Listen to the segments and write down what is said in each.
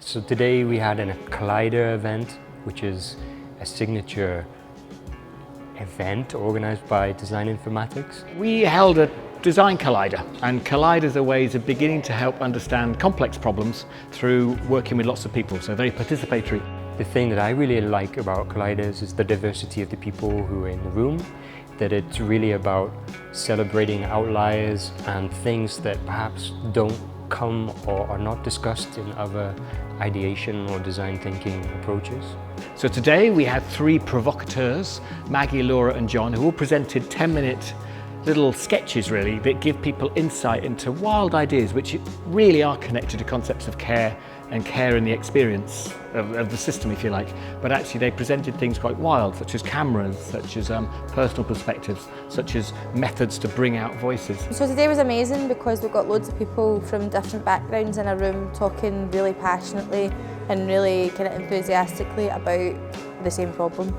So today we had a Collider event, which is a signature event organized by Design Informatics. We held a Design Collider, and Colliders are ways of beginning to help understand complex problems through working with lots of people, so very participatory. The thing that I really like about Colliders is the diversity of the people who are in the room, that it's really about celebrating outliers and things that perhaps don't come or are not discussed in other ideation or design thinking approaches. So today we had three provocateurs, Maggie, Laura and John, who all presented 10-minute little sketches really that give people insight into wild ideas which really are connected to concepts of care and care in the experience of the system, if you like. But actually they presented things quite wild, such as cameras, such as personal perspectives, such as methods to bring out voices. So today was amazing because we've got loads of people from different backgrounds in a room talking really passionately and really kind of enthusiastically about the same problem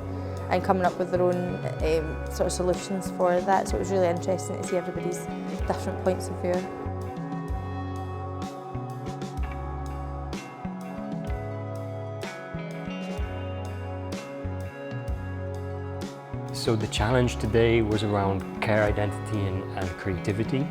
and coming up with their own sort of solutions for that. So it was really interesting to see everybody's different points of view. So the challenge today was around care identity and creativity,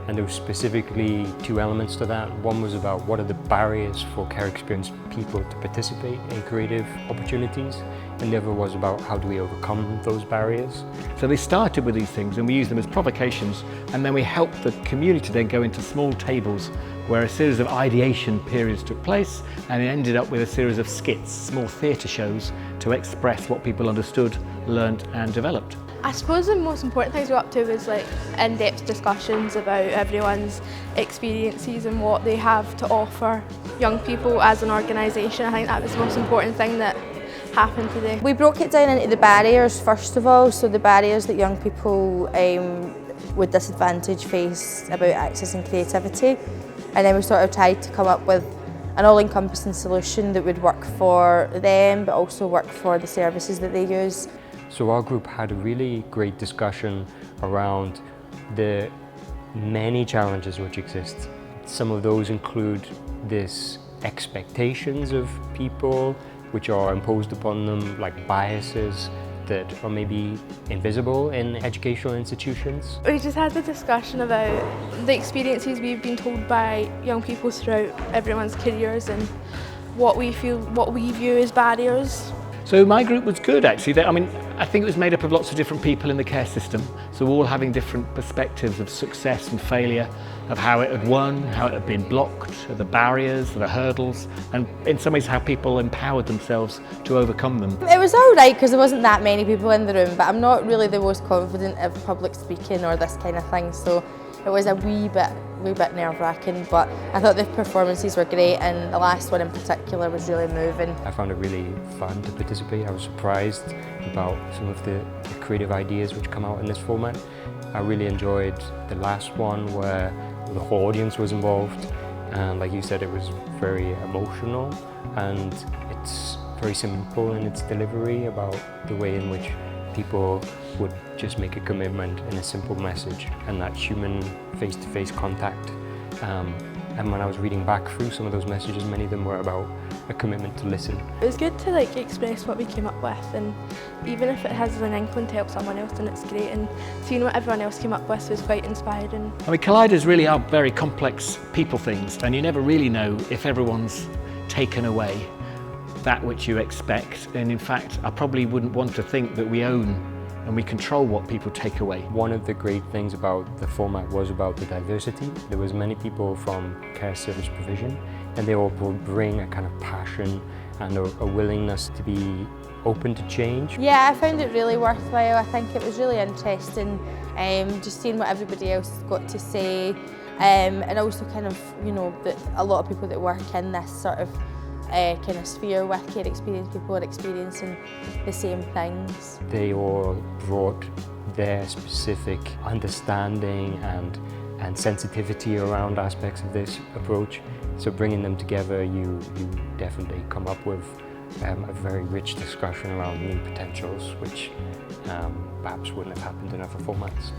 and there were specifically two elements to that. One was about what are the barriers for care experienced people to participate in creative opportunities, and the other was about how do we overcome those barriers. So they started with these things and we used them as provocations, and then we helped the community then go into small tables where a series of ideation periods took place, and it ended up with a series of skits, small theatre shows, to express what people understood, learnt and developed. I suppose the most important things we got up to was like in-depth discussions about everyone's experiences and what they have to offer young people as an organisation. I think that was the most important thing that happened today. We broke it down into the barriers first of all, so the barriers that young people with disadvantage face about accessing creativity, and then we sort of tried to come up with an all-encompassing solution that would work for them but also work for the services that they use. So our group had a really great discussion around the many challenges which exist. Some of those include this expectations of people which are imposed upon them, like biases that are maybe invisible in educational institutions. We just had the discussion about the experiences we've been told by young people throughout everyone's careers and what we view as barriers. So my group was good actually. I think it was made up of lots of different people in the care system, so all having different perspectives of success and failure, of how it had won, how it had been blocked, the barriers, the hurdles, and in some ways how people empowered themselves to overcome them. It was all right because there wasn't that many people in the room, but I'm not really the most confident of public speaking or this kind of thing, so it was a wee bit nerve-wracking, but I thought the performances were great, and the last one in particular was really moving. I found it really fun to participate. I was surprised about some of the creative ideas which come out in this format. I really enjoyed the last one where the whole audience was involved, and like you said, it was very emotional, and it's very simple in its delivery about the way in which people would just make a commitment in a simple message and that human face-to-face contact. And when I was reading back through some of those messages, many of them were about a commitment to listen. It was good to express what we came up with, and even if it has an inkling to help someone else, then it's great, and seeing what everyone else came up with was quite inspiring. Colliders really are very complex people things, and you never really know if everyone's taken away that which you expect, and in fact I probably wouldn't want to think that we own and we control what people take away. One of the great things about the format was about the diversity. There was many people from care service provision, and they all bring a kind of passion and a willingness to be open to change. Yeah, I found it really worthwhile. I think it was really interesting just seeing what everybody else has got to say, and also kind of, that a lot of people that work in this sort of kind of sphere with care experienced people are experiencing the same things. They all brought their specific understanding and sensitivity around aspects of this approach. So bringing them together, you definitely come up with a very rich discussion around new potentials, which perhaps wouldn't have happened in other formats.